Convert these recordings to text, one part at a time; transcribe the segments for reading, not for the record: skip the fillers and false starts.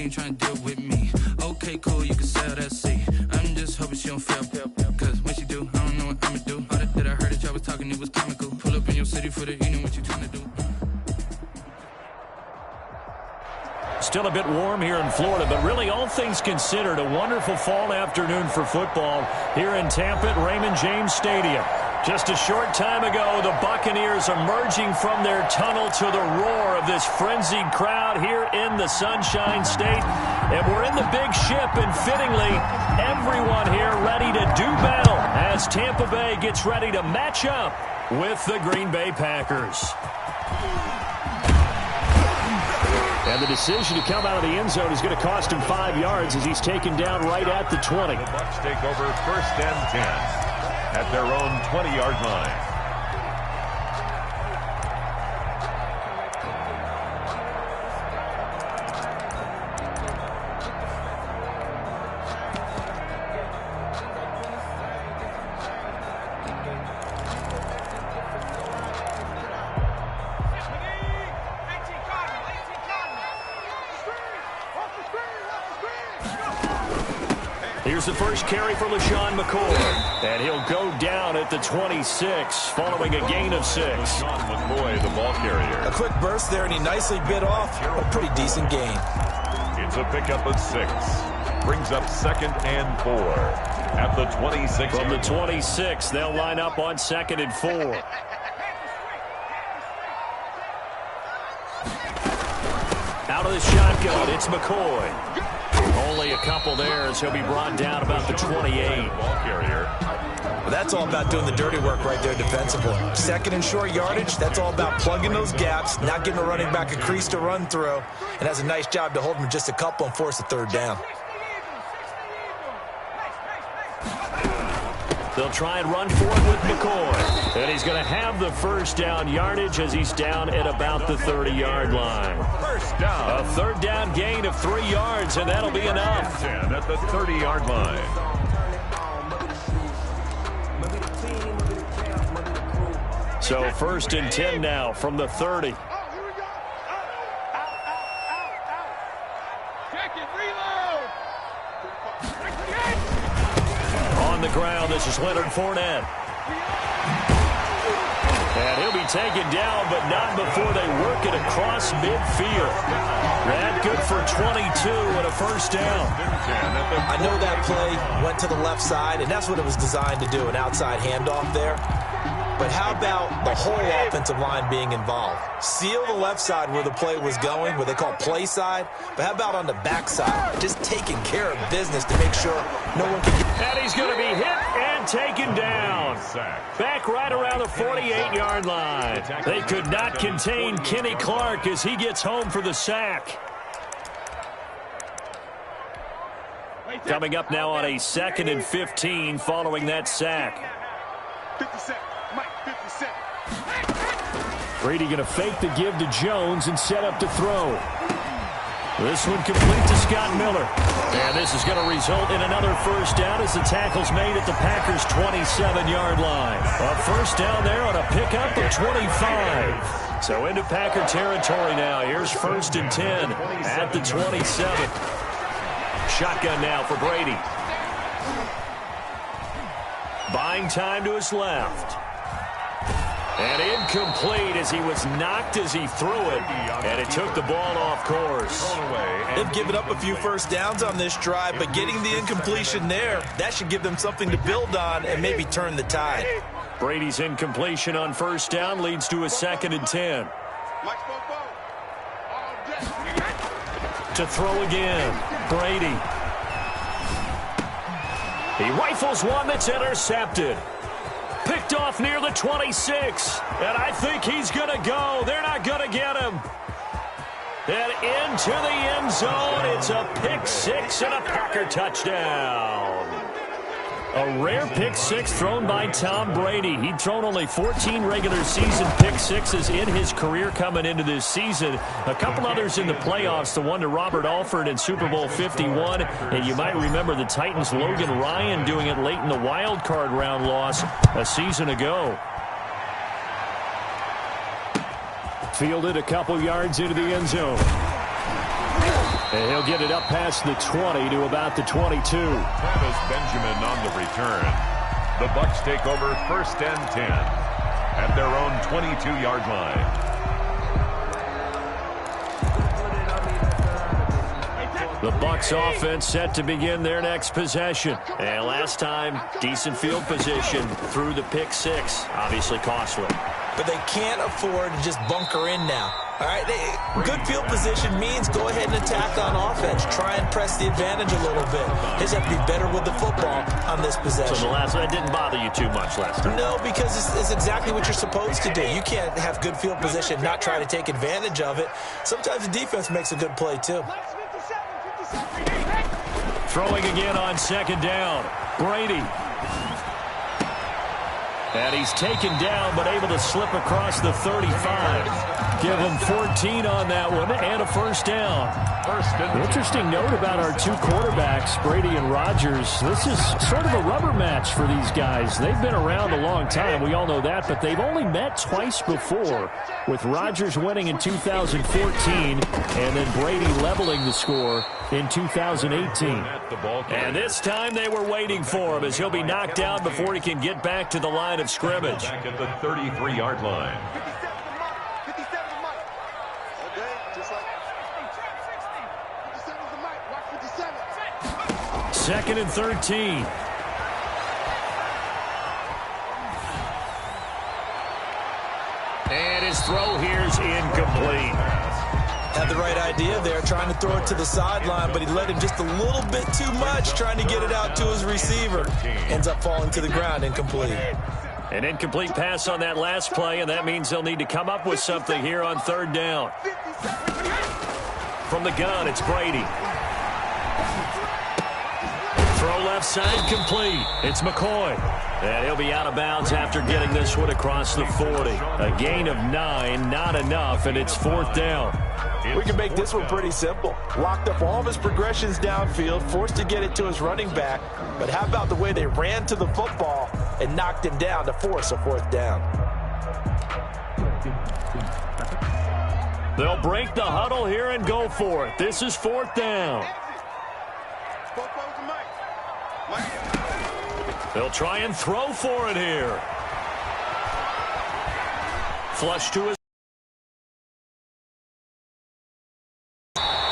ain't trying to deal with me. Okay, cool, you can sell that seat. I'm just hoping she don't fail. Cause when she do, I don't know what I'ma do. All that I heard that y'all was talking, it was comical. Pull up in your city for the evening, what you trying to do? Still a bit warm here in Florida, but really all things considered, a wonderful fall afternoon for football here in Tampa at Raymond James Stadium. Just a short time ago, the Buccaneers emerging from their tunnel to the roar of this frenzied crowd here in the Sunshine State. And we're in the big ship, and fittingly, everyone here ready to do battle as Tampa Bay gets ready to match up with the Green Bay Packers. And the decision to come out of the end zone is going to cost him 5 yards as he's taken down right at the 20. The Bucs take over 1st and 10 at their own 20-yard line. Here's the first carry for LaShawn McCoy. And he'll go down at the 26 following a gain of 6. LaShawn McCoy, the ball carrier. A quick burst there, and he nicely bit off a pretty decent gain. It's a pickup of 6. Brings up 2nd and 4 at the 26. From the 26, they'll line up on 2nd and 4. Out of the shotgun, it's McCoy. Only a couple there as he'll be brought down about the 28. Ball carrier. Well, that's all about doing the dirty work right there defensively. 2nd and short yardage, that's all about plugging those gaps, not giving a running back a crease to run through, and has a nice job to hold him just a couple and force a 3rd down. They'll try and run for it with McCoy. And he's going to have the 1st down yardage as he's down at about the 30-yard line. 1st down. A 3rd down gain of 3 yards, and that'll be enough. 10 at the 30-yard line. So 1st and 10 now from the 30. On the ground, this is Leonard Fournette. And he'll be taken down, but not before they work it across midfield. That good for 22 and a 1st down. I know that play went to the left side, and that's what it was designed to do, an outside handoff there. But how about the whole offensive line being involved? Seal the left side where the play was going, what they call play side. But how about on the back side? Just taking care of business to make sure no one can get... And he's going to be hit and taken down. Back right around the 48-yard line. They could not contain Kenny Clark as he gets home for the sack. Coming up now on a 2nd and 15 following that sack. 50 Brady going to fake the give to Jones and set up to throw. This one complete to Scott Miller. And this is going to result in another 1st down as the tackle's made at the Packers' 27-yard line. A 1st down there on a pickup of 25. So into Packer territory now. Here's 1st and 10 at the 27. Shotgun now for Brady. Buying time to his left. And incomplete as he was knocked as he threw it. And it took the ball off course. They've given up a few 1st downs on this drive, but getting the incompletion there, that should give them something to build on and maybe turn the tide. Brady's incompletion on 1st down leads to a 2nd and 10. To throw again, Brady. He rifles one that's intercepted. Picked off near the 26. And I think he's going to go. They're not going to get him. And into the end zone. It's a pick 6 and a Packer touchdown. A rare pick 6 thrown by Tom Brady. He'd thrown only 14 regular season pick 6s in his career coming into this season. A couple others in the playoffs, the one to Robert Alford in Super Bowl 51. And you might remember the Titans' Logan Ryan doing it late in the wild card round loss a season ago. Fielded a couple yards into the end zone. And he'll get it up past the 20 to about the 22. Travis Benjamin on the return. The Bucs take over 1st and 10 at their own 22-yard line. The Bucs offense set to begin their next possession. And last time, decent field position through the pick six. Obviously costly. But they can't afford to just bunker in now. All right, good field position means go ahead and attack on offense. Try and press the advantage a little bit. They just have to be better with the football on this possession. So that didn't bother you too much last time? No, because it's exactly what you're supposed to do. You can't have good field position, not try to take advantage of it. Sometimes the defense makes a good play, too. Throwing again on 2nd down. Brady. And he's taken down, but able to slip across the 35. Give him 14 on that one and a 1st down. Interesting note about our two quarterbacks, Brady and Rodgers. This is sort of a rubber match for these guys. They've been around a long time. We all know that, but they've only met twice before, with Rodgers winning in 2014 and then Brady leveling the score in 2018. And this time they were waiting for him as he'll be knocked down before he can get back to the line of scrimmage. Back at the 33-yard line. 2nd and 13. And his throw here's incomplete. Had the right idea there, trying to throw it to the sideline, but he let him just a little bit too much, trying to get it out to his receiver. Ends up falling to the ground, incomplete. An incomplete pass on that last play, and that means they'll need to come up with something here on 3rd down. From the gun, it's Brady. Throw left side complete. It's McCoy. And he'll be out of bounds after getting this one across the 40. A gain of 9, not enough, and it's 4th down. We can make this one pretty simple. Locked up all of his progressions downfield, forced to get it to his running back. But how about the way they ran to the football and knocked him down to force a 4th down? They'll break the huddle here and go for it. This is 4th down. They'll try and throw for it here. Flush to his.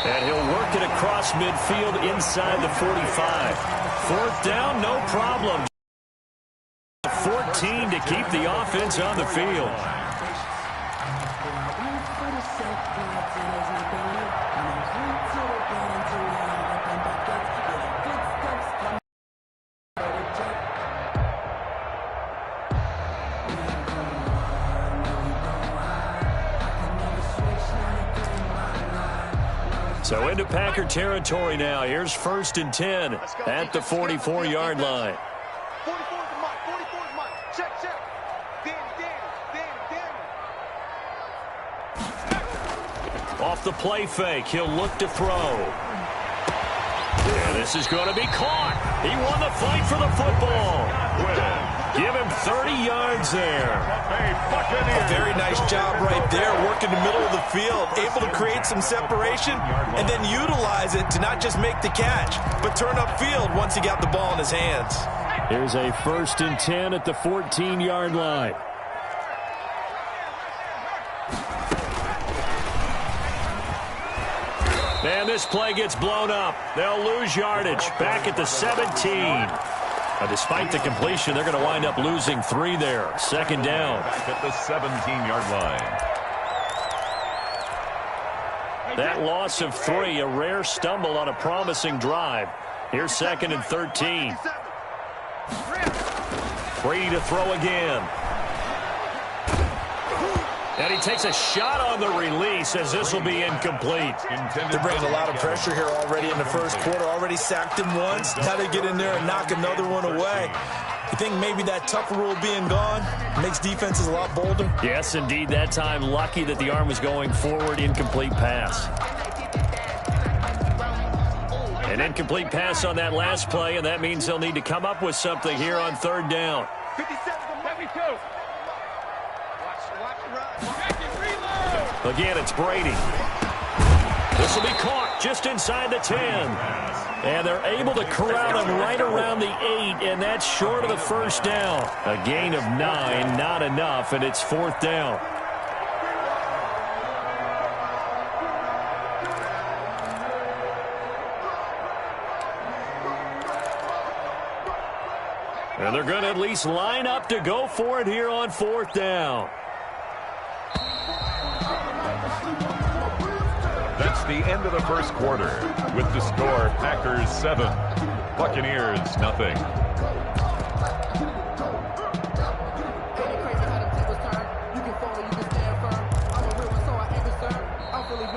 And he'll work it across midfield inside the 45. 4th down, no problem. 14 to keep the offense on the field. So into Packer territory now. Here's 1st and 10 at the 44-yard line. 44's Mike. 44's Mike. Check. Danny. Off the play fake, he'll look to throw. And this is going to be caught. He won the fight for the football. Give him 30 yards there. A very nice job right there, working the middle of the field, able to create some separation and then utilize it to not just make the catch, but turn upfield once he got the ball in his hands. Here's a 1st and 10 at the 14-yard line. And this play gets blown up. They'll lose yardage back at the 17. Despite the completion, they're going to wind up losing 3 there. 2nd down. Back at the 17-yard line. That loss of 3, a rare stumble on a promising drive. Here's 2nd and 13. Brady to throw again. And he takes a shot on the release as this will be incomplete. They're bringing a lot of pressure here already in the first quarter. Already sacked him once. Now they get in there and knock another one away. You think maybe that tougher rule being gone makes defenses a lot bolder? Yes, indeed. That time, lucky that the arm was going forward. Incomplete pass. An incomplete pass on that last play, and that means they'll need to come up with something here on 3rd down. 57-72. Again, it's Brady. This will be caught just inside the 10. And they're able to corral him right around the 8, and that's short of the first down. A gain of 9, not enough, and it's 4th down. And they're going to at least line up to go for it here on 4th down. That's the end of the first quarter. With the score, Packers 7, Buccaneers nothing.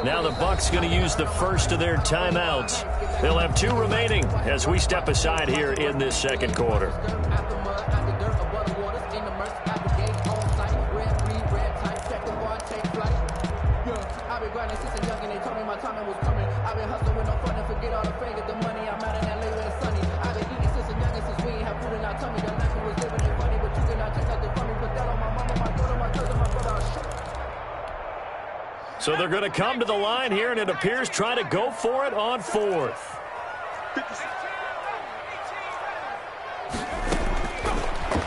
Now the Bucs going to use the first of their timeouts. They'll have 2 remaining as we step aside here in this second quarter. So they're going to come to the line here, and it appears trying to go for it on 4th.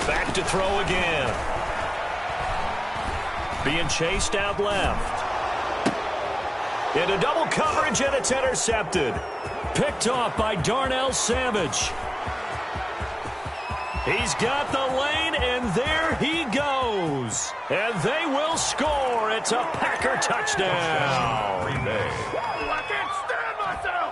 Back to throw again. Being chased out left. Into double coverage, and it's intercepted. Picked off by Darnell Savage. He's got the lane, and there he goes. And they will score. It's a Packer touchdown. Green Bay.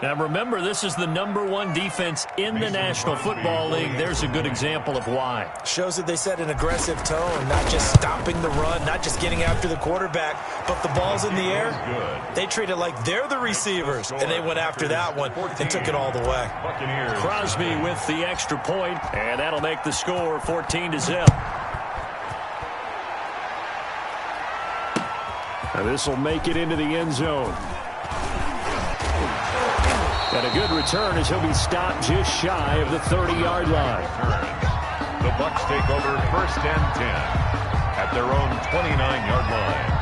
Now remember, this is the #1 defense in the National Football League. There's a good example of why. Shows that they set an aggressive tone, not just stopping the run, not just getting after the quarterback, but the ball's in the air. They treat it like they're the receivers, and they went after that one and took it all the way. Crosby with the extra point, and that'll make the score 14-0. Now this will make it into the end zone. And a good return as he'll be stopped just shy of the 30-yard line. The Bucs take over 1st and 10 at their own 29-yard line.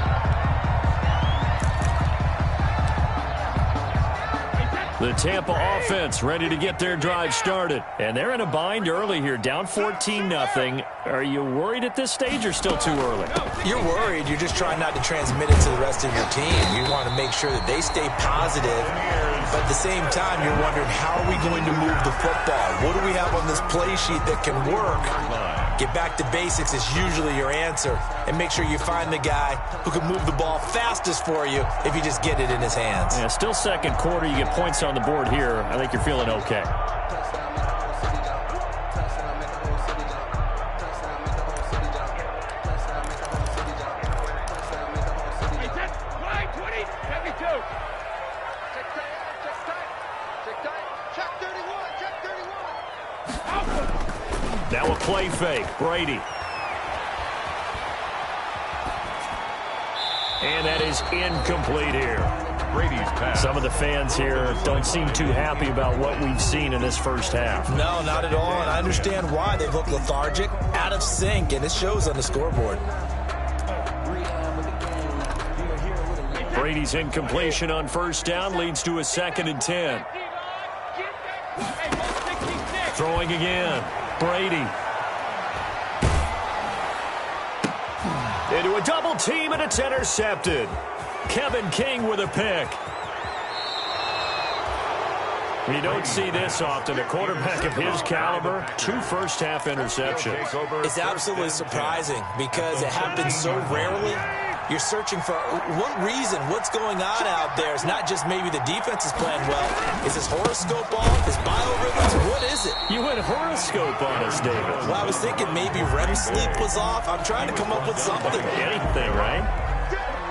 The Tampa offense ready to get their drive started. And they're in a bind early here, down 14-0. Are you worried at this stage or still too early? You're worried. You're just trying not to transmit it to the rest of your team. You want to make sure that they stay positive. But at the same time, you're wondering, how are we going to move the football? What do we have on this play sheet that can work? Get back to basics is usually your answer. And make sure you find the guy who can move the ball fastest for you if you just get it in his hands. Yeah, still second quarter. You get points on the board here. I think you're feeling okay. Now a play fake. Brady. And that is incomplete here. Brady's pass. Some of the fans here don't seem too happy about what we've seen in this first half. No, not at all, and I understand why. They look lethargic, out of sync, and it shows on the scoreboard. Brady's incompletion on 1st down leads to a 2nd and 10. Throwing again. Brady. Into a double team, and it's intercepted. Kevin King with a pick. You don't see this often. A quarterback of his caliber, 2 first-half interceptions. It's absolutely surprising because it happens so rarely. You're searching for what reason, what's going on out there. It's not just maybe the defense is playing well. Is his horoscope off? Is biorhythms? What is it? You went horoscope on us, David. Well, I was thinking maybe REM sleep was off. I'm trying to come up with something. Anything, right?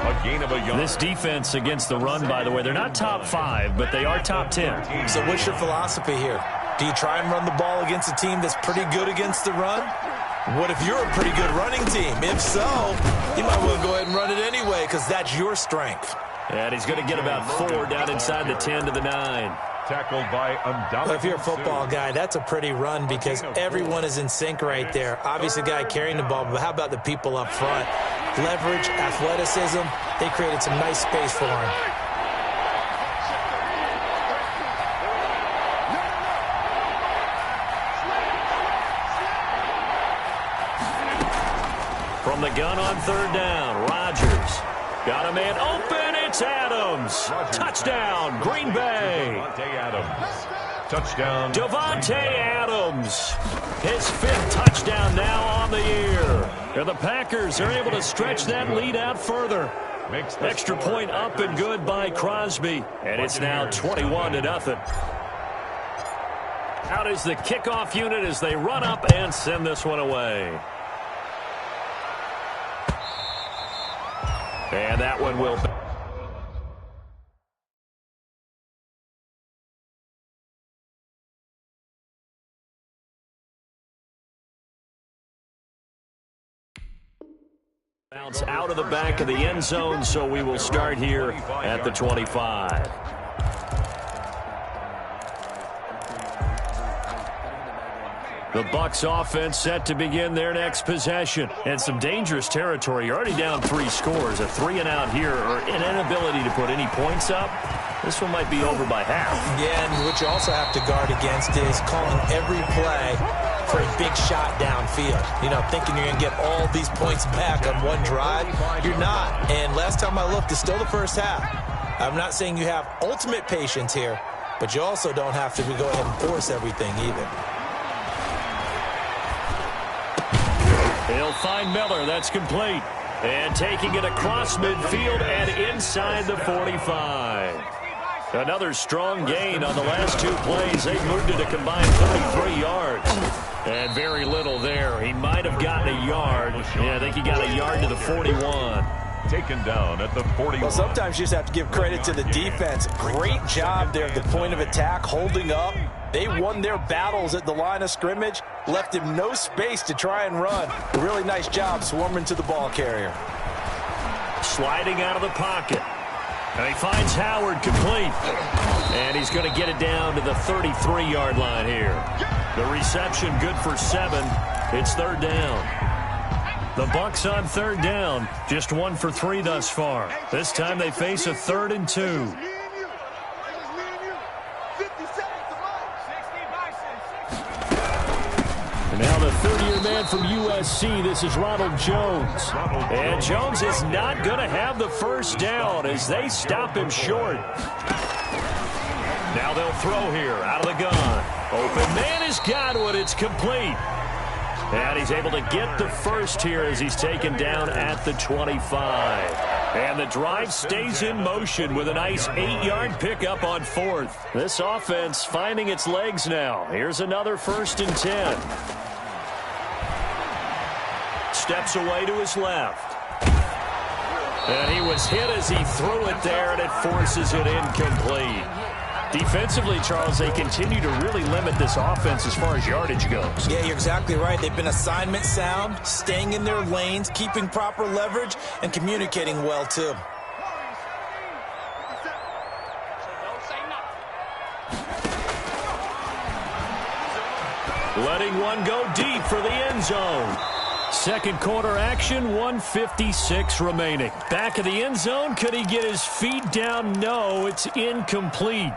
A gain of a yard. This defense against the run, by the way, they're not top 5, but they are top 10. So what's your philosophy here? Do you try and run the ball against a team that's pretty good against the run? What if you're a pretty good running team? If so, you might well go ahead and run it anyway because that's your strength. And he's going to get about 4 down inside the 10 to the 9. Tackled by undoubtedly. Well, if you're a football guy, that's a pretty run because everyone is in sync right there. Obviously, the guy carrying the ball, but how about the people up front? Leverage, athleticism, they created some nice space for him. the gun on third down. Rodgers got a man open. It's Adams. Touchdown, Green Bay. Touchdown. Davante Adams. His 5th touchdown now on the year. And the Packers are able to stretch that lead out further. Extra point up and good by Crosby. And it's now 21-0. Out is the kickoff unit as they run up and send this one away. And that one will... bounce out of the back of the end zone, so we will start here at the 25. The Bucs offense set to begin their next possession. And some dangerous territory. You're already down 3 scores. A 3-and-out here, or an inability to put any points up. This one might be over by half. Yeah, and what you also have to guard against is calling every play for a big shot downfield. You know, thinking you're going to get all these points back on one drive. You're not. And last time I looked, it's still the first half. I'm not saying you have ultimate patience here, but you also don't have to go ahead and force everything either. He'll find Miller. That's complete. And taking it across midfield and inside the 45. Another strong gain on the last 2 plays. They've moved it a combined 33 yards. And very little there. He might have gotten a yard. Yeah, I think he got a yard to the 41. Taken down at the 41. Well, sometimes you just have to give credit to the defense. Great job there at the point of attack, holding up. They won their battles at the line of scrimmage, left him no space to try and run. A really nice job swarming to the ball carrier. Sliding out of the pocket. And he finds Howard complete. And he's going to get it down to the 33-yard line here. The reception good for 7. It's third down. The Bucs on third down, just 1 for 3 thus far. This time they face a 3rd and 2. And now the third-year man from USC, this is Ronald Jones. And Jones is not going to have the first down as they stop him short. Now they'll throw here out of the gun. Open man is Godwin. It's complete. And he's able to get the first here as he's taken down at the 25. And the drive stays in motion with a nice 8-yard pickup on 4th. This offense finding its legs now. Here's another 1st and 10. Steps away to his left. And he was hit as he threw it there, and it forces it incomplete. Defensively, Charles, they continue to really limit this offense as far as yardage goes. Yeah, you're exactly right. They've been assignment sound, staying in their lanes, keeping proper leverage, and communicating well, too. Letting one go deep for the end zone. Second quarter action, 1:56 remaining. Back of the end zone, could he get his feet down? No, it's incomplete.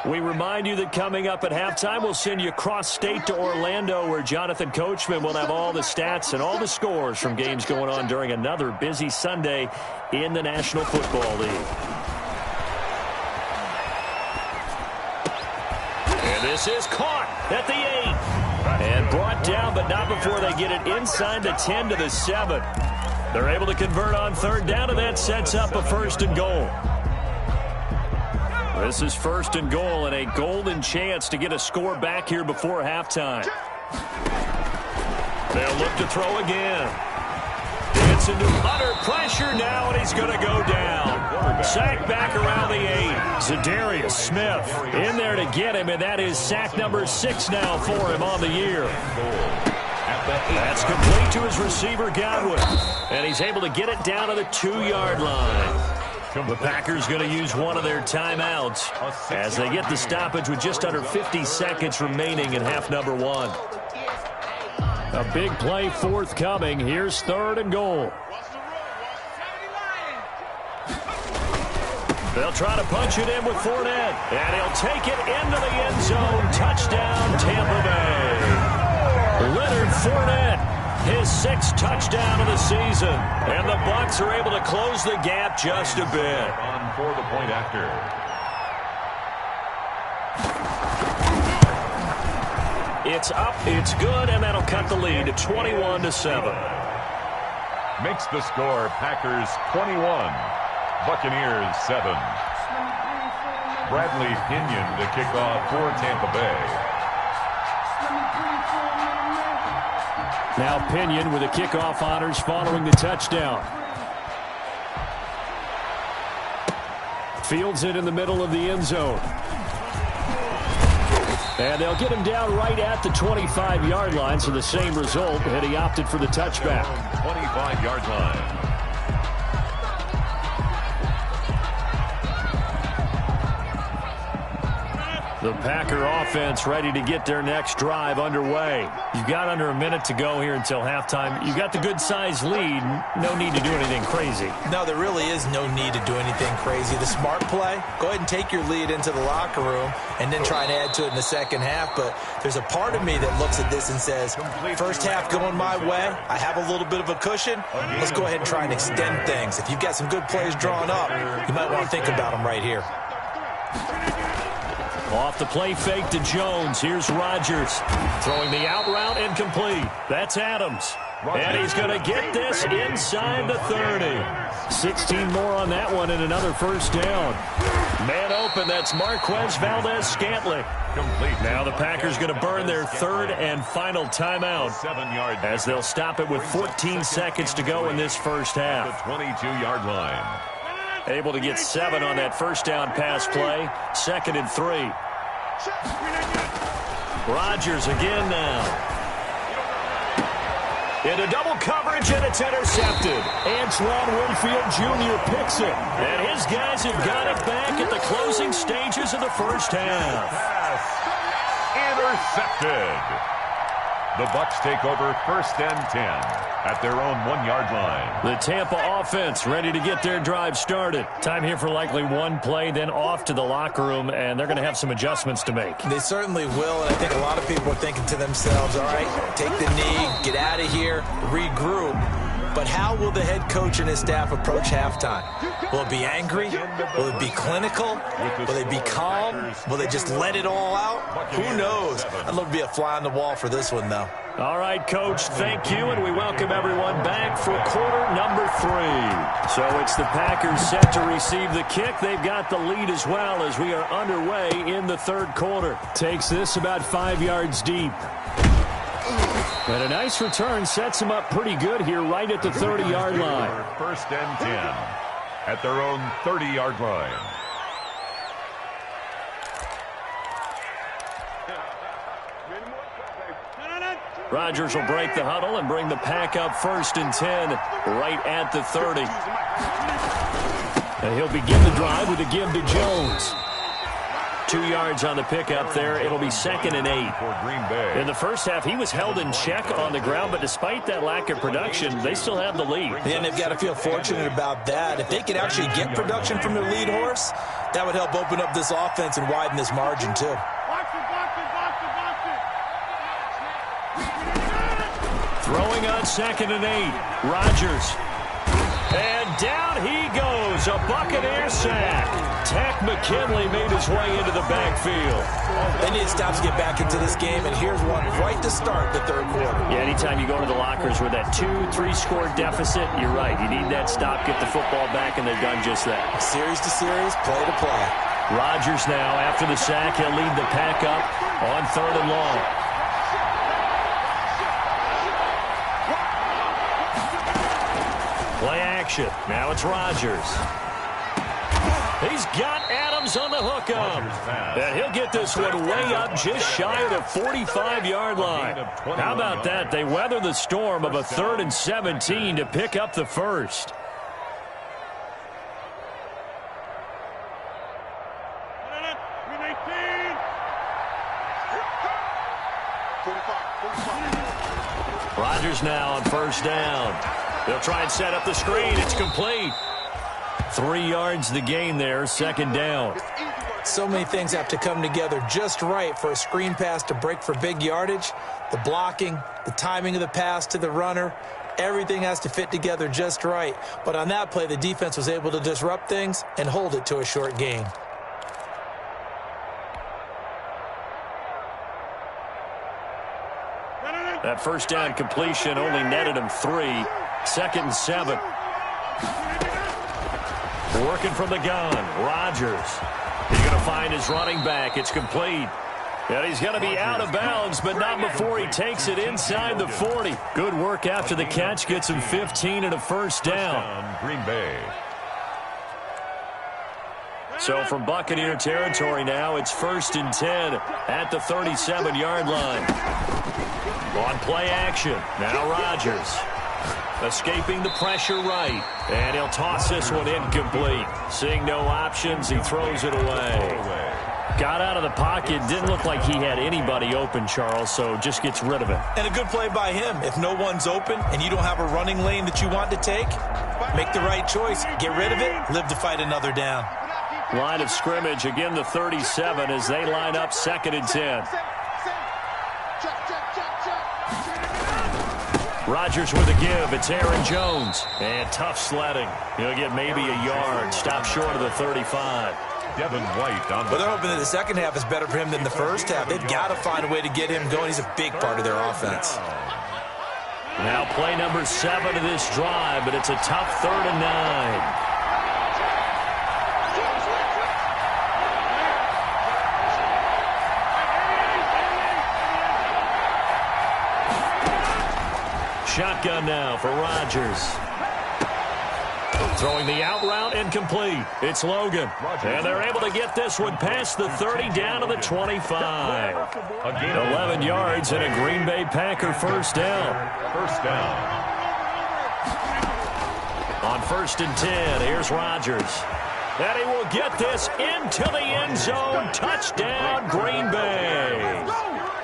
We remind you that coming up at halftime, we'll send you cross-state to Orlando, where Jonathan Coachman will have all the stats and all the scores from games going on during another busy Sunday in the National Football League. And this is caught at the 8. And brought down, but not before they get it inside the 10 to the 7. They're able to convert on third down, and that sets up a 1st and goal. This is 1st and goal, and a golden chance to get a score back here before halftime. They'll look to throw again. It's into utter pressure now, and he's going to go down. Sack back around the 8. Zadarius Smith in there to get him, and that is sack number 6 now for him on the year. That's complete to his receiver, Godwin. And he's able to get it down to the 2-yard line. The Packers going to use one of their timeouts as they get the stoppage with just under 50 seconds remaining in half number 1. A big play forthcoming. Here's 3rd and goal. They'll try to punch it in with Fournette. And he'll take it into the end zone. Touchdown, Tampa Bay. Leonard Fournette his 6th touchdown of the season. And the Bucs are able to close the gap just a bit. On for the point after. It's up, it's good, and that'll cut the lead to 21-7. Makes the score Packers 21, Buccaneers 7. Bradley Pinion to kick off for Tampa Bay. Now Pinion with the kickoff honors following the touchdown. Fields it in the middle of the end zone. And they'll get him down right at the 25-yard line, so the same result had he opted for the touchback. 25-yard line. The Packer offense ready to get their next drive underway. You've got under a minute to go here until halftime. You've got the good-sized lead. No need to do anything crazy. No, there really is no need to do anything crazy. The smart play, go ahead and take your lead into the locker room and then try and add to it in the second half. But there's a part of me that looks at this and says, first half going my way, I have a little bit of a cushion. Let's go ahead and try and extend things. If you've got some good plays drawn up, you might want to think about them right here. Off the play fake to Jones. Here's Rodgers. Throwing the out route incomplete. That's Adams. And he's going to get this inside the 30. 16 more on that one and another first down. Man open, that's Marquez Valdez-Scantling. Complete. Now the Packers going to burn their 3rd and final timeout 7-yard as they'll stop it with 14 seconds to go in this first half. The 22-yard line. Able to get 7 on that first down pass play. 2nd and 3. Rodgers again now. Into double coverage, and it's intercepted. Antoine Winfield Jr. picks it. And his guys have got it back at the closing stages of the first half. Intercepted. The Bucs take over 1st and 10 at their own 1-yard line. The Tampa offense ready to get their drive started. Time here for likely one play, then off to the locker room, and they're going to have some adjustments to make. They certainly will, and I think a lot of people are thinking to themselves, all right, take the knee, get out of here, regroup. But how will the head coach and his staff approach halftime? Will it be angry? Will it be clinical? Will they be calm? Will they just let it all out? Who knows? I'd love to be a fly on the wall for this one, though. All right, Coach, thank you, and we welcome everyone back for quarter number 3. So it's the Packers set to receive the kick. They've got the lead as well as we are underway in the 3rd quarter. Takes this about 5 yards deep. And a nice return sets them up pretty good here right at the 30-yard line. 1st and 10 at their own 30-yard line. Rodgers will break the huddle and bring the pack up 1st and 10 right at the 30. And he'll begin the drive with a give to Jones. 2 yards on the pickup there. It'll be 2nd and 8. For Green Bay. In the first half, he was held in check on the ground, but despite that lack of production, they still have the lead. And they've got to feel fortunate about that. If they could actually get production from their lead horse, that would help open up this offense and widen this margin, too. Throwing on 2nd and 8. Rodgers. And down he goes. A Buccaneer sack. Tack McKinley made his way into the backfield. They need to stop to get back into this game, and here's one right to start the 3rd quarter. Yeah, anytime you go to the lockers with that 2-3 score deficit, you're right. You need that stop, get the football back, and they've done just that. Series to series, play to play. Rodgers now, after the sack, he'll lead the pack up on 3rd and long. Play action. Now it's Rodgers. He's got Adams on the hookup. And he'll get this one way up just shy of the 45-yard line. How about that? They weather the storm of a 3rd and 17 to pick up the first. Rodgers now on 1st down. They'll try and set up the screen. It's complete. 3 yards the gain there, 2nd down. So many things have to come together just right for a screen pass to break for big yardage. The blocking, the timing of the pass to the runner, everything has to fit together just right. But on that play, the defense was able to disrupt things and hold it to a short gain. That first down completion only netted him 3. 2nd and 7. Working from the gun, Rodgers. He's going to find his running back. It's complete. And he's going to be out of bounds, but not before he takes it inside the 40. Good work after the catch. Gets him 15 and a first down. Green Bay. So from Buccaneer territory now, it's 1st and 10 at the 37-yard line. On play action, now Rodgers. Escaping the pressure right. And he'll toss this one incomplete. Seeing no options, he throws it away. Got out of the pocket. Didn't look like he had anybody open, Charles, so just gets rid of it. And a good play by him. If no one's open and you don't have a running lane that you want to take, make the right choice. Get rid of it. Live to fight another down. Line of scrimmage, again the 37 as they line up 2nd and 10. Rodgers with a give. It's Aaron Jones. And tough sledding. He'll get maybe a yard. Stop short of the 35. Devin White on the... But they're hoping that the second half is better for him than the first half. They've got to find a way to get him going. He's a big part of their offense. Now play number 7 of this drive, but it's a tough 3rd and 9. Shotgun now for Rodgers. Throwing the out route incomplete. It's Logan. And they're able to get this one past the 30 down to the 25. 11 yards and a Green Bay Packer first down. First down. On 1st and 10, here's Rodgers. And he will get this into the end zone. Touchdown, Green Bay.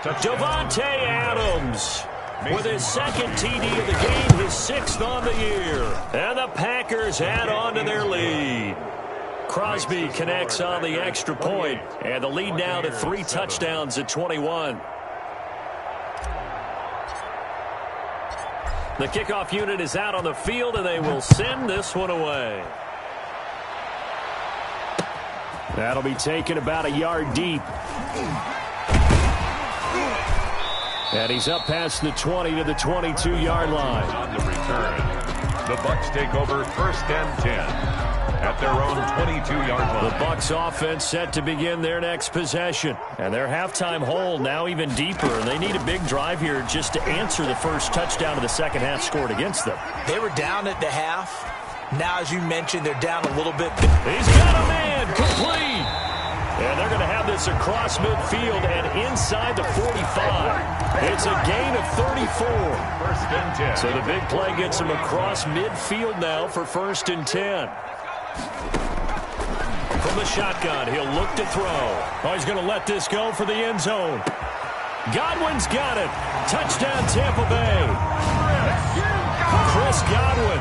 Davante Adams with his 2nd TD of the game, his 6th on the year. And the Packers add on to their lead. Crosby connects on the extra point, and the lead now to 3 touchdowns at 21. The kickoff unit is out on the field, and they will send this one away. That'll be taken about a yard deep. And he's up past the 20 to the 22-yard line. On the return, the Bucs take over 1st and 10 at their own 22-yard line. The Bucs offense set to begin their next possession. And their halftime hole now even deeper. And they need a big drive here just to answer the first touchdown of the second half scored against them. They were down at the half. Now, as you mentioned, they're down a little bit. He's got a man complete. And they're going to have this across midfield and inside the 45. It's a gain of 34. 1st and 10. So the big play gets him across midfield now for 1st and 10. From the shotgun, he'll look to throw. Oh, he's going to let this go for the end zone. Godwin's got it. Touchdown, Tampa Bay. Chris Godwin,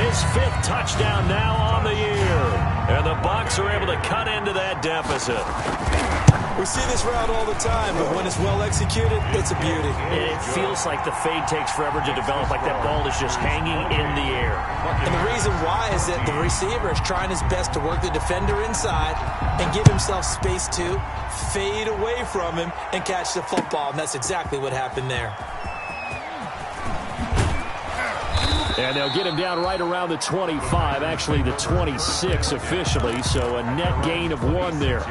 his 5th touchdown now on the year. And the Bucs are able to cut into that deficit. We see this route all the time, but when it's well executed, it's a beauty. It feels like the fade takes forever to develop, like that ball is just hanging in the air. And the reason why is that the receiver is trying his best to work the defender inside and give himself space to fade away from him and catch the football. And that's exactly what happened there. And they'll get him down right around the 25, actually the 26 officially, so a net gain of 1 there.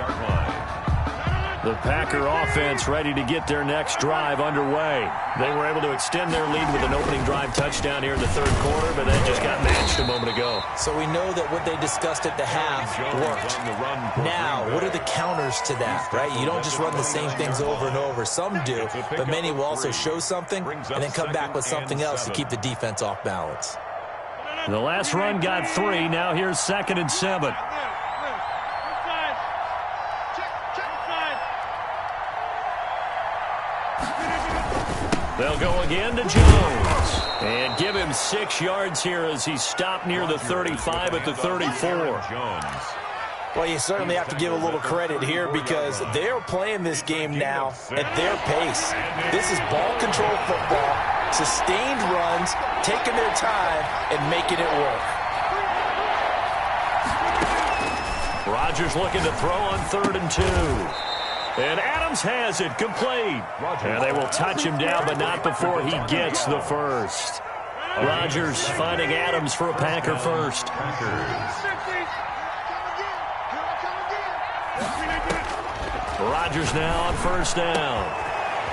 The Packer offense ready to get their next drive underway. They were able to extend their lead with an opening drive touchdown here in the 3rd quarter, but then just got matched a moment ago. So we know that what they discussed at the half worked. Now, what are the counters to that, right? You don't just run the same things over and over. Some do, but many will also show something and then come back with something else to keep the defense off balance. The last run got 3. Now here's 2nd and 7. They'll go again to Jones and give him 6 yards here as he stopped near the 35 at the 34. Well, you certainly have to give a little credit here because they're playing this game now at their pace. This is ball control football, sustained runs, taking their time, and making it work. Rodgers looking to throw on 3rd and 2. And Adams has it complete. And they will touch him down, but not before he gets the first. Rodgers finding Adams for a Packer first. Rodgers now on 1st down.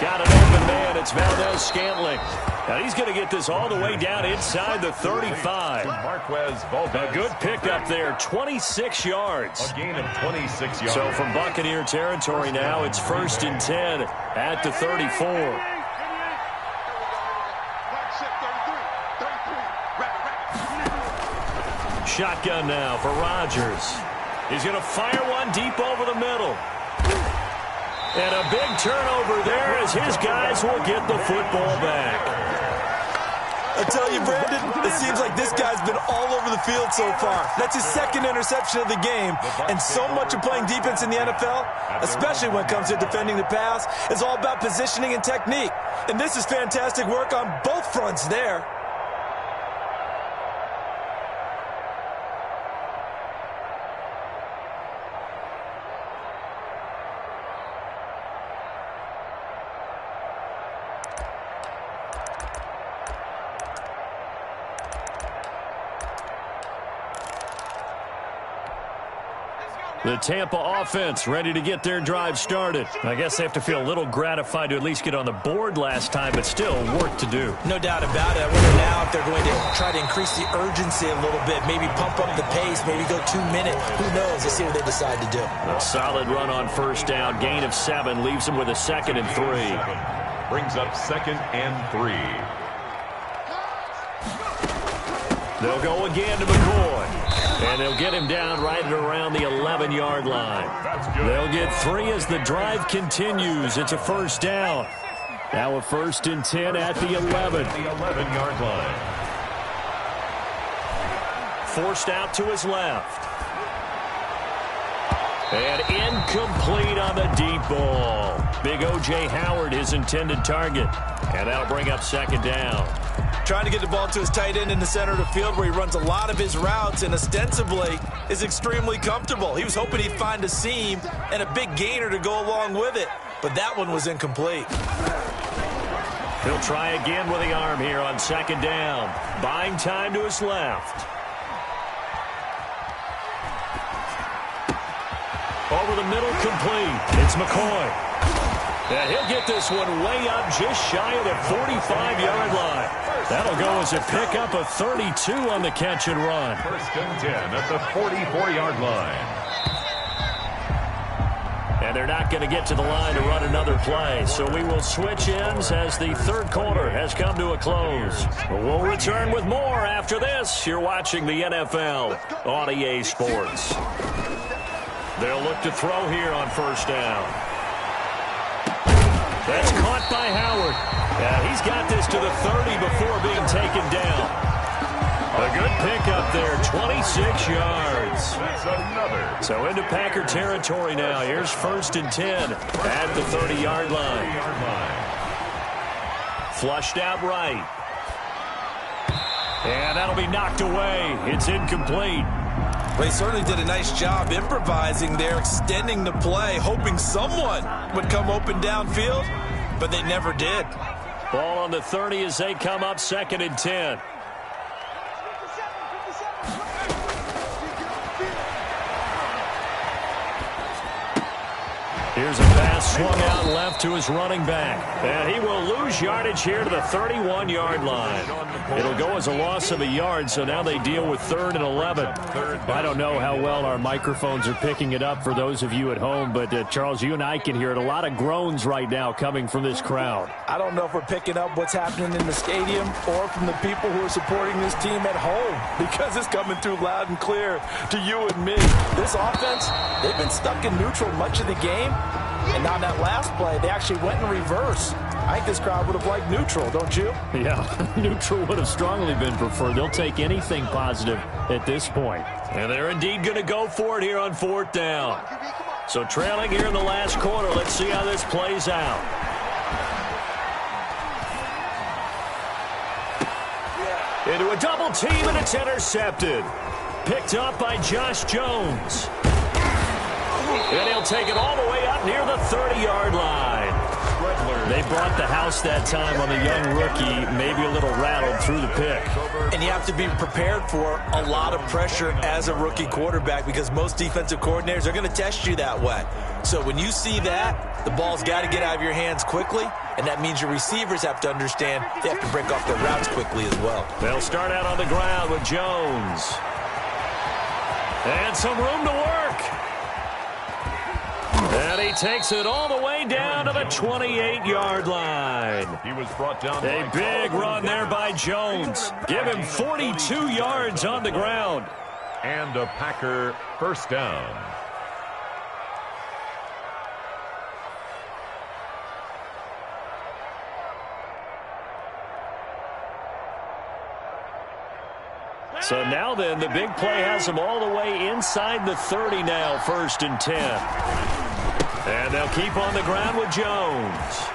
Got an open man. It's Valdez-Scantling. Now he's going to get this all the way down inside the 35. A good pickup there, 26 yards. A gain of 26 yards. So from Buccaneer territory now, it's 1st and 10 at the 34. Shotgun now for Rodgers. He's going to fire one deep over the middle. And a big turnover there as his guys will get the football back. I tell you, Brandon, it seems like this guy's been all over the field so far. That's his 2nd interception of the game. And so much of playing defense in the NFL, especially when it comes to defending the pass, is all about positioning and technique. And this is fantastic work on both fronts there. The Tampa offense ready to get their drive started. I guess they have to feel a little gratified to at least get on the board last time, but still work to do. No doubt about it. I wonder now if they're going to try to increase the urgency a little bit, maybe pump up the pace, maybe go 2 minutes. Who knows? Let's see what they decide to do. A solid run on 1st down. Gain of 7 leaves them with a 2nd and 3. Brings up 2nd and 3. They'll go again to McCoy. And they'll get him down right at around the 11-yard line. They'll get 3 as the drive continues. It's a 1st down. Now a 1st and 10 at the 11. The 11-yard line. Forced out to his left. And incomplete on the deep ball. Big O.J. Howard, his intended target. And that'll bring up 2nd down. Trying to get the ball to his tight end in the center of the field where he runs a lot of his routes and ostensibly is extremely comfortable. He was hoping he'd find a seam and a big gainer to go along with it, but that one was incomplete. He'll try again with the arm here on 2nd down. Buying time to his left. Over the middle, complete. It's McCoy. And he'll get this one way up just shy of the 45-yard line. That'll go as a pickup of 32 on the catch and run. 1st and 10 at the 44-yard line. And they're not going to get to the line to run another play. So we will switch ends as the 3rd quarter has come to a close. We'll return with more after this. You're watching the NFL on EA Sports. They'll look to throw here on 1st down. That's caught by Howard. Yeah, he's got this to the 30 before being taken down. A good pickup there, 26 yards. That's another. So into Packer territory now. Here's 1st and 10 at the 30-yard line. Flushed out right. And that'll be knocked away. It's incomplete. Well, he certainly did a nice job improvising there, extending the play, hoping someone would come open downfield, but they never did. Ball on the 30 as they come up 2nd and 10. Here's a pass swung out left to his running back. And he will lose yardage here to the 31-yard line. It'll go as a loss of a yard, so now they deal with 3rd and 11. I don't know how well our microphones are picking it up for those of you at home, but Charles, you and I can hear it. A lot of groans right now coming from this crowd. I don't know if we're picking up what's happening in the stadium or from the people who are supporting this team at home, because it's coming through loud and clear to you and me. This offense, they've been stuck in neutral much of the game. And on that last play, they actually went in reverse. I think this crowd would have liked neutral, don't you? Yeah, neutral would have strongly been preferred. They'll take anything positive at this point. And they're indeed going to go for it here on 4th down. So trailing here in the last quarter. Let's see how this plays out. Into a double team, and it's intercepted. Picked up by Josh Jones. And he'll take it all the way up near the 30-yard line. They brought the house that time on the young rookie, maybe a little rattled through the pick. And you have to be prepared for a lot of pressure as a rookie quarterback because most defensive coordinators are going to test you that way. So when you see that, the ball's got to get out of your hands quickly, and that means your receivers have to understand they have to break off their routes quickly as well. They'll start out on the ground with Jones. And some room to work. And he takes it all the way down to the 28-yard line. He was brought down. A big run there by Jones. Give him 42 yards on the ground. And a Packer first down. So now then, the big play has them all the way inside the 30 now, 1st and 10. And they'll keep on the ground with Jones.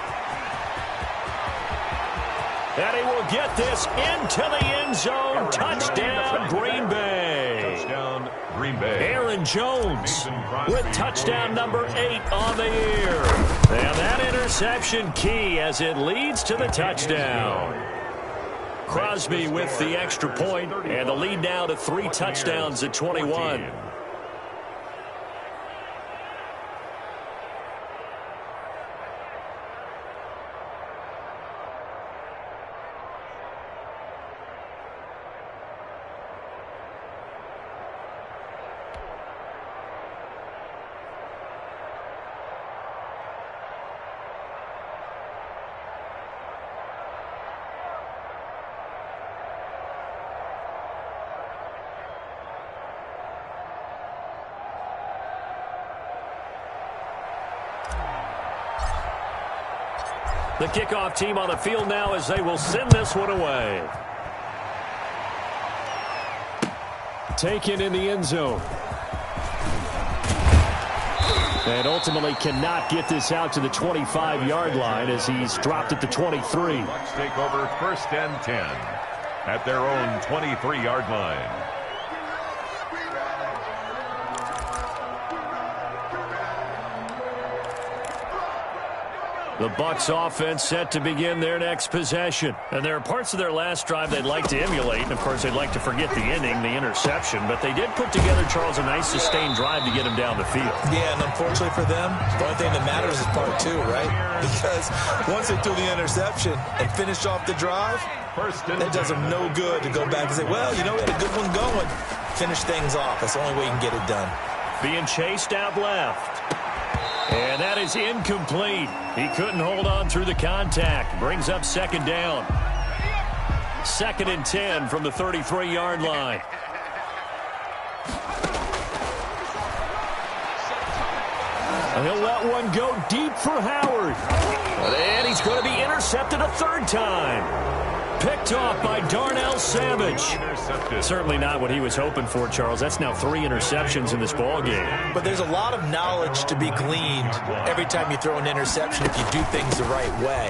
And he will get this into the end zone. Touchdown, Green Bay. Touchdown, Green Bay. Aaron Jones with touchdown number 8 on the year. And that interception key as it leads to the touchdown. Crosby with the extra point, and the lead now to 3 touchdowns at 21. The kickoff team on the field now as they will send this one away. Taken in the end zone. And ultimately cannot get this out to the 25-yard line as he's dropped at the 23. Bucks take over 1st and 10 at their own 23-yard line. The Bucs offense set to begin their next possession. And there are parts of their last drive they'd like to emulate. And, of course, they'd like to forget the ending, the interception. But they did put together, Charles, a nice sustained drive to get him down the field. Yeah, and unfortunately for them, the only thing that matters is part 2, right? Because once they threw the interception and finished off the drive, it does them no good to go back and say, well, you know, we had a good one going. Finish things off. That's the only way you can get it done. Being chased out left. And that is incomplete. He couldn't hold on through the contact. Brings up 2nd down. 2nd and 10 from the 33-yard line. And he'll let one go deep for Howard. And he's going to be intercepted a 3rd time. Picked off by Darnell Savage. Certainly not what he was hoping for, Charles. That's now 3 interceptions in this ball game. But there's a lot of knowledge to be gleaned every time you throw an interception if you do things the right way.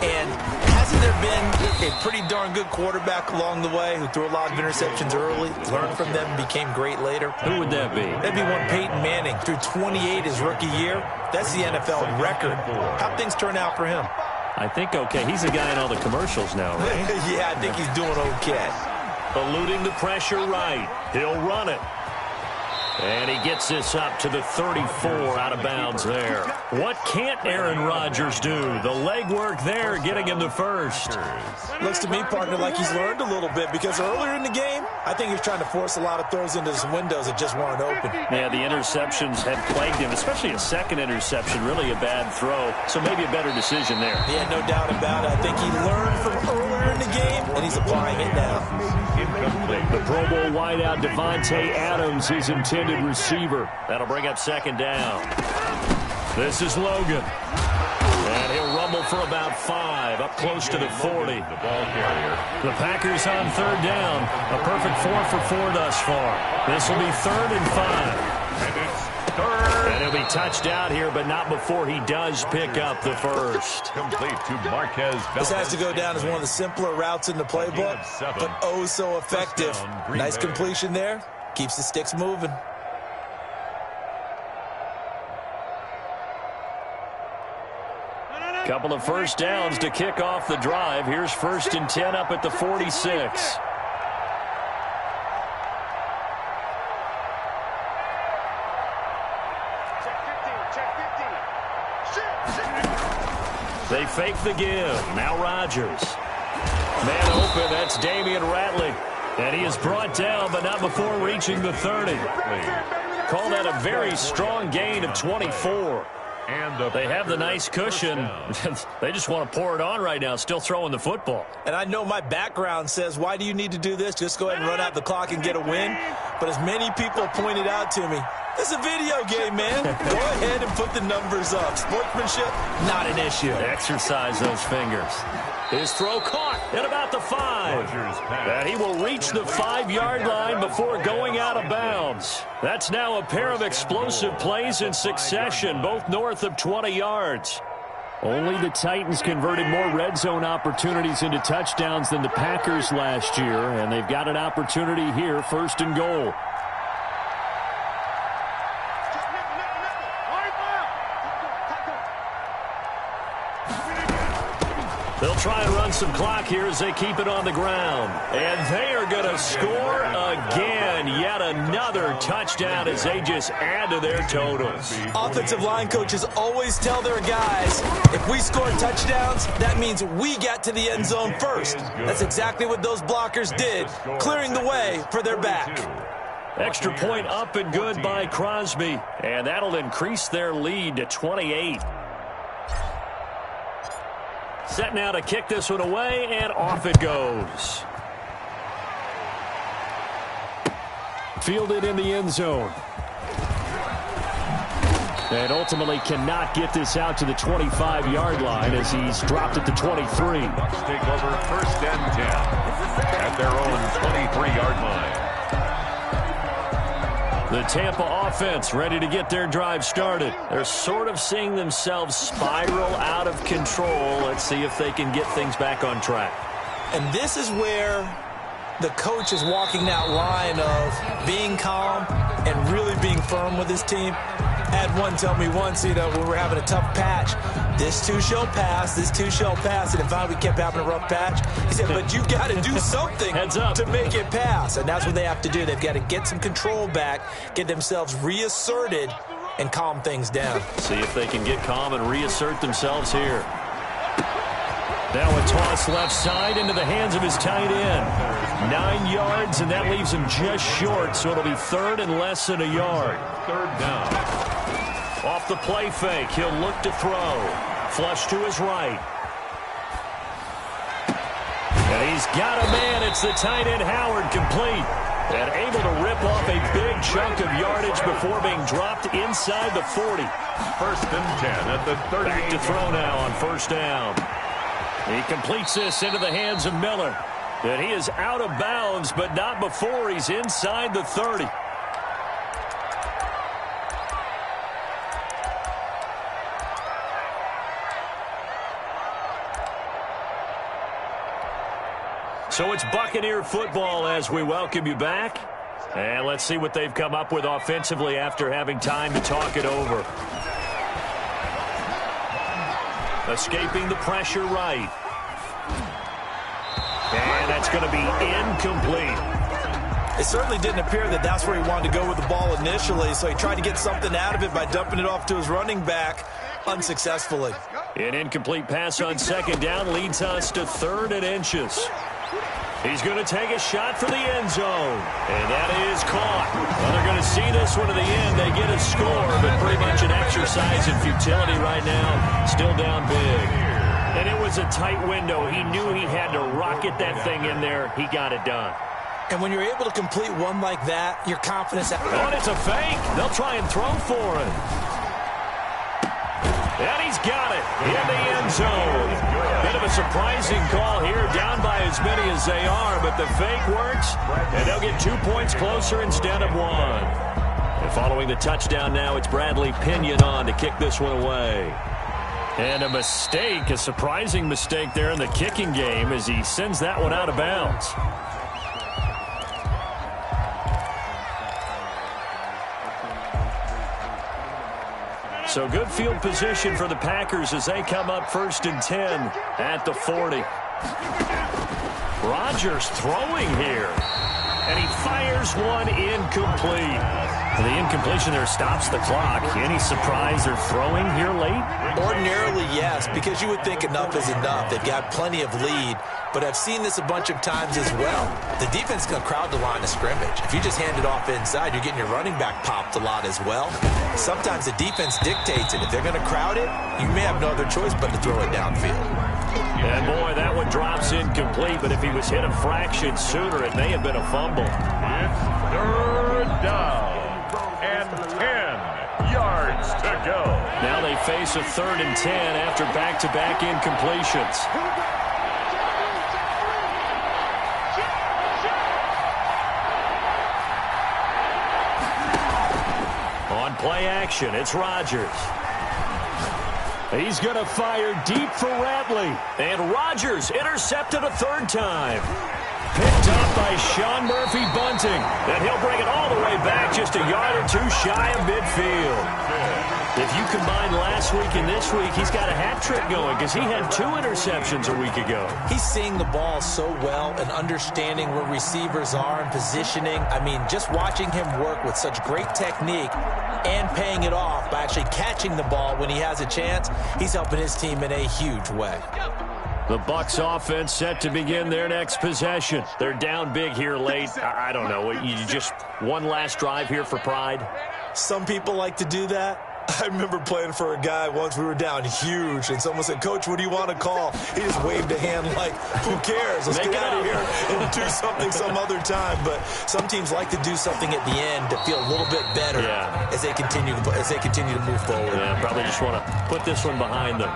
And hasn't there been a pretty darn good quarterback along the way who threw a lot of interceptions early, learned from them, and became great later? Who would that be? That'd be one Peyton Manning. Threw 28 his rookie year. That's the NFL record. How'd things turn out for him? I think okay. He's a guy in all the commercials now, right? Yeah, I think he's doing okay. Eluding the pressure right. He'll run it. And he gets this up to the 34 out of bounds there. What can't Aaron Rodgers do? The legwork there getting him the first. Looks to me, partner, like he's learned a little bit because earlier in the game, I think he's trying to force a lot of throws into some windows that just weren't open. Yeah, the interceptions had plagued him, especially a second interception, really a bad throw. So maybe a better decision there. Yeah, no doubt about it. I think he learned from earlier in the game, and he's applying it now. The Pro Bowl wideout Devontae Adams is intended receiver. That'll bring up 2nd down. This is Logan. And he'll rumble for about 5, up close to the 40. The ball carrier. The Packers on third down. A perfect 4 for 4 thus far. This will be 3rd and 5. And it's third. And he'll be touched out here, but not before he does pick up the first. Complete to Marquez Valdez. This has to go down as one of the simpler routes in the playbook, but oh so effective. Nice completion there. Keeps the sticks moving. Couple of first downs to kick off the drive. Here's 1st and 10 up at the 46. They fake the give. Now Rodgers. Man open, that's Damian Ratley. And he is brought down, but not before reaching the 30. Call that a very strong gain of 24. And they have the nice cushion. They just want to pour it on right now, still throwing the football. And I know my background says, why do you need to do this? Just go ahead and run out the clock and get a win. But as many people pointed out to me, this is a video game, man. Go ahead and put the numbers up. Sportsmanship, not an issue. Exercise those fingers. His throw caught at about the 5. And he will reach the 5-yard line before going out of bounds. That's now a pair of explosive plays in succession, both north of 20 yards. Only the Titans converted more red zone opportunities into touchdowns than the Packers last year, and they've got an opportunity here, 1st and goal. They'll try and run some clock here as they keep it on the ground. And they are going to score again. Yet another touchdown as they just add to their totals. Offensive line coaches always tell their guys, if we score touchdowns, that means we get to the end zone first. That's exactly what those blockers did, clearing the way for their back. Extra point up and good by Crosby. And that'll increase their lead to 28. Set now to kick this one away, and off it goes. Fielded in the end zone. And ultimately cannot get this out to the 25-yard line as he's dropped at the 23. Bucks take over 1st and 10 at their own 23-yard line. The Tampa offense ready to get their drive started. They're sort of seeing themselves spiral out of control. Let's see if they can get things back on track. And this is where the coach is walking that line of being calm and really being firm with his team. Had one tell me once, when we were having a tough patch, this too shall pass, this too shall pass. And finally we kept having a rough patch. He said, but you got to do something to make it pass. And that's what they have to do. They've got to get some control back, get themselves reasserted, and calm things down. See if they can get calm and reassert themselves here. Now a toss left side into the hands of his tight end. 9 yards, and that leaves him just short, so it'll be 3rd and less than a yard. 3rd down. Off the play fake, he'll look to throw. Flush to his right. And he's got a man. It's the tight end Howard, complete. And able to rip off a big chunk of yardage before being dropped inside the 40. 1st and 10 at the 30. Back to throw now on 1st down. He completes this into the hands of Miller. And he is out of bounds, but not before he's inside the 30. So it's Buccaneer football as we welcome you back. And let's see what they've come up with offensively after having time to talk it over. Escaping the pressure right. And that's going to be incomplete. It certainly didn't appear that that's where he wanted to go with the ball initially, so he tried to get something out of it by dumping it off to his running back unsuccessfully. An incomplete pass on 2nd down leads us to 3rd and inches. He's going to take a shot for the end zone. And that is caught. Well, they're going to see this one to the end. They get a score, but pretty much an exercise in futility right now. Still down big. And it was a tight window. He knew he had to rocket that thing in there. He got it done. And when you're able to complete one like that, your confidence... Oh, and it's a fake. They'll try and throw for it. And he's got it in the end zone. Bit of a surprising call here, down by as many as they are, but the fake works, and they'll get 2 points closer instead of 1. And following the touchdown now, it's Bradley Pinion on to kick this one away. And a mistake, a surprising mistake there in the kicking game as he sends that one out of bounds. So good field position for the Packers as they come up 1st and 10 at the 40. Rodgers throwing here. And he fires one incomplete. The incompletion there stops the clock. Any surprise they're throwing here late? Ordinarily, yes, because you would think enough is enough. They've got plenty of lead, but I've seen this a bunch of times as well. The defense is going to crowd the line of scrimmage. If you just hand it off inside, you're getting your running back popped a lot as well. Sometimes the defense dictates it. If they're going to crowd it, you may have no other choice but to throw it downfield. And boy, that one drops incomplete, but if he was hit a fraction sooner, it may have been a fumble. It's 3rd down and 10 yards to go. Now they face a 3rd and 10 after back-to-back incompletions. On play action, it's Rodgers. He's going to fire deep for Ratley. And Rodgers intercepted a 3rd time. Picked up by Sean Murphy-Bunting. And he'll bring it all the way back just a yard or 2 shy of midfield. If you combine last week and this week, he's got a hat trick going because he had 2 interceptions a week ago. He's seeing the ball so well and understanding where receivers are and positioning. I mean, just watching him work with such great technique and paying it off by actually catching the ball when he has a chance, he's helping his team in a huge way. The Bucs offense set to begin their next possession. They're down big here late. I don't know. You just one last drive here for pride? Some people like to do that. I remember playing for a guy once. We were down huge, and someone said, "Coach, what do you want to call?" He just waved a hand like, who cares? Let's get out of here and do something some other time. But some teams like to do something at the end to feel a little bit better as they continue to move forward. Yeah, probably just want to put this one behind them.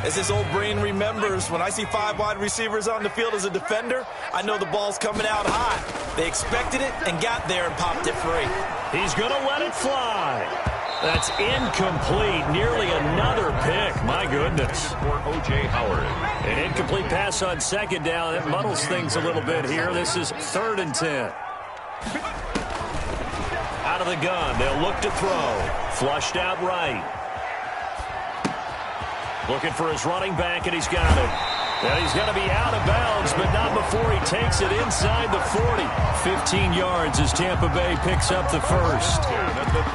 As this old brain remembers, when I see 5 wide receivers on the field as a defender, I know the ball's coming out hot. They expected it and got there and popped it free. He's going to let it fly. That's incomplete. Nearly another pick. My goodness. For O.J. Howard. An incomplete pass on 2nd down. It muddles things a little bit here. This is 3rd and 10. Out of the gun. They'll look to throw. Flushed out right. Looking for his running back, and he's got it. And he's going to be out of bounds, but not before he takes it inside the 40. 15 yards as Tampa Bay picks up the 1st.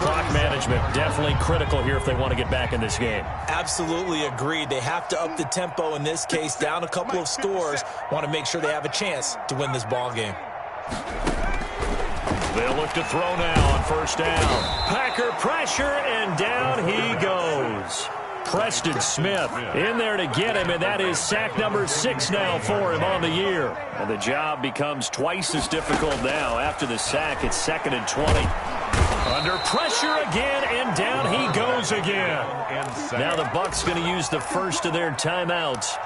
Clock management definitely critical here if they want to get back in this game. Absolutely agreed. They have to up the tempo in this case, down a couple of scores. Want to make sure they have a chance to win this ball game. They'll look to throw now on 1st down. Packer pressure, and down he goes. Preston Smith in there to get him, and that is sack number 6 now for him on the year. And the job becomes twice as difficult now. After the sack, it's 2nd and 20. Under pressure again, and down he goes again. Now the Bucs going to use the first of their timeouts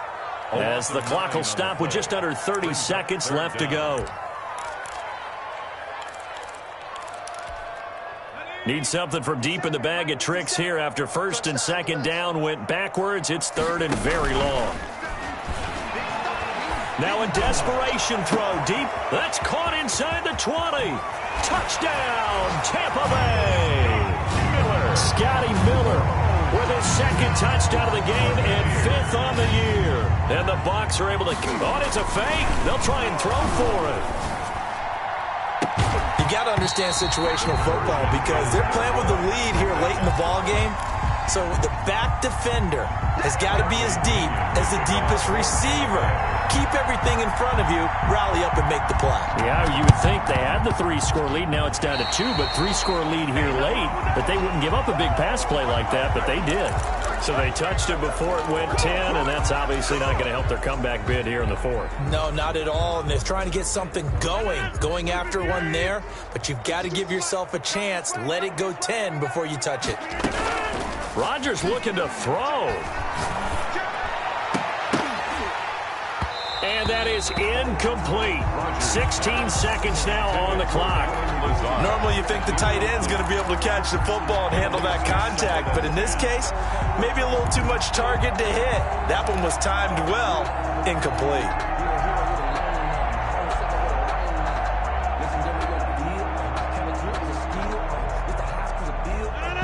as the clock will stop with just under 30 seconds left to go. Need something from deep in the bag of tricks here after 1st and 2nd down went backwards. It's 3rd and very long. Now a desperation throw deep. That's caught inside the 20. Touchdown, Tampa Bay. Scotty Miller with his 2nd touchdown of the game and 5th on the year. And the Bucs are able to, it's a fake. They'll try and throw for it. You got to understand situational football because they're playing with the lead here late in the ball game. So the back defender has got to be as deep as the deepest receiver. Keep everything in front of you, rally up and make the play. Yeah, you would think they had the 3-score lead. Now it's down to 2, but 3-score lead here late. But they wouldn't give up a big pass play like that, but they did. So they touched it before it went 10, and that's obviously not going to help their comeback bid here in the 4th. No, not at all, and they're trying to get something going after one there, but you've got to give yourself a chance. Let it go 10 before you touch it. Rodgers looking to throw. And that is incomplete. 16 seconds now on the clock. Normally you think the tight end's going to be able to catch the football and handle that contact, but in this case, maybe a little too much target to hit. That one was timed well, incomplete.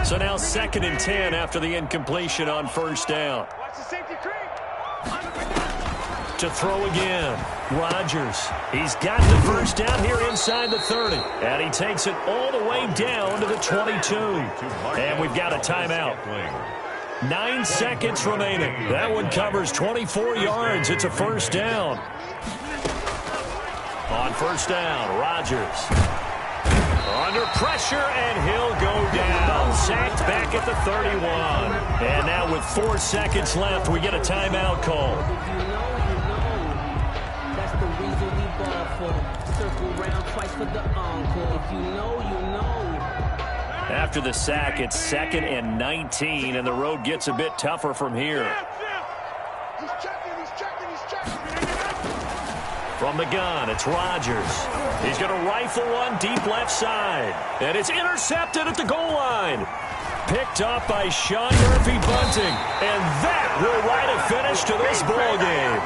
So now 2nd and 10 after the incompletion on first down. To throw again, Rodgers. He's got the first down here inside the 30. And he takes it all the way down to the 22. And we've got a timeout. 9 seconds remaining. That one covers 24 yards. It's a first down. On first down, Rodgers. Under pressure, and he'll go down. Sacked back at the 31. And now with 4 seconds left, we get a timeout call. After the sack, it's 2nd and 19, and the road gets a bit tougher from here. From the gun, it's Rodgers. He's going to rifle one deep left side. And it's intercepted at the goal line. Picked up by Sean Murphy-Bunting. And that will write a finish to this ball game.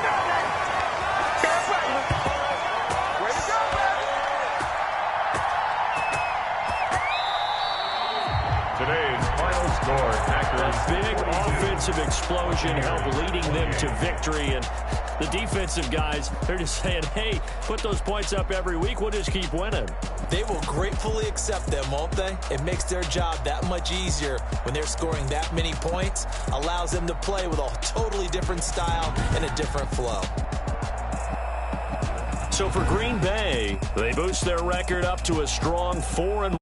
Today's final score, Packers. A big offensive explosion helped leading them to victory. And the defensive guys, they're just saying, hey, put those points up every week. We'll just keep winning. They will gratefully accept them, won't they? It makes their job that much easier when they're scoring that many points. Allows them to play with a totally different style and a different flow. So for Green Bay, they boost their record up to a strong 4-1.